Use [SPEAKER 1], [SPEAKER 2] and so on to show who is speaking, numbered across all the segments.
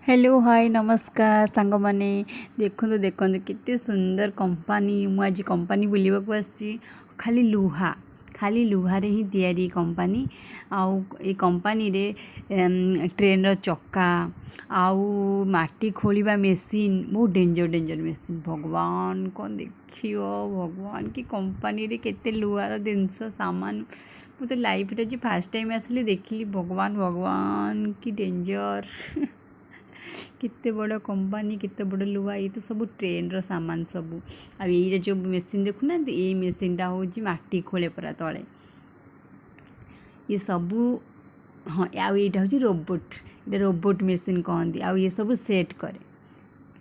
[SPEAKER 1] Hello hi नमस्कार सांग माने देखो देखो केते सुंदर कंपनी मुझे कंपनी बुलवाक आसी खाली लुहारे ही तैयारी कंपनी आउ ए कंपनी रे ट्रेन रो चक्का आउ माटी खोलिबा मेसीन बहुत डेंजर मेसीन भगवान कौन देखियो भगवान की कंपनी रे केते लुहार जिनस सामान मुझे लाइफ रे फर्स्ट टाइम आसली देखिली भगवान भगवान की डेंजर केते बड़ कंपनी केते बड़ लुहा ये तो सब ट्रेन रो सामान सब आई जो मेसीन देखुना ये मेसीनटा हूँ माटी खोले पूरा तले ये सबू हाँ आईटा हूँ रोबोट मेसीन कहती आउ ये सब सेट करे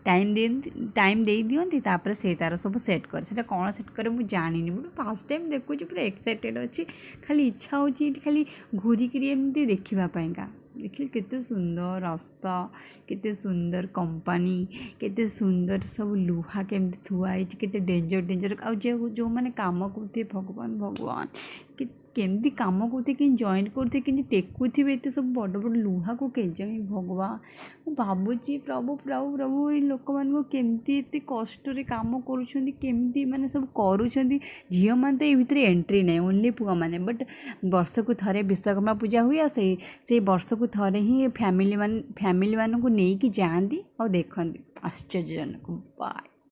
[SPEAKER 1] टाइम दे दियंती तापर से तार सब सेट करे से कौन सेट करे मुझे जानी बट फास्ट टाइम देखुँ पूरा एक्साइटेड अच्छी खाली इच्छा हो खाली घूरिक एमती देखापा देखिए केते सुंदर रास्ता केते सुंदर कंपनी केते सुंदर सब लुहा केमती थुआई केते डेंजर आ जो मैंने काम करते भगवान भगवान केमती काम करते कि जॉइन करते कि टेकुवे एत सब बड़ बड़ लुहा को केजाणी भगवान मु भावुची प्रभु प्रभु प्रभु ये लोक मान केमती एत कष्ट काम करमती माने सब करुँच झील मैंने तो ये भितर एंट्री नहीं ओनली पुआ मैंने बट वर्ष को थे विश्वकर्मा पूजा हुए से वर्ष को थे ही फैमिली मान को नहीं कि जाती और देखती आश्चर्यजनक बाय।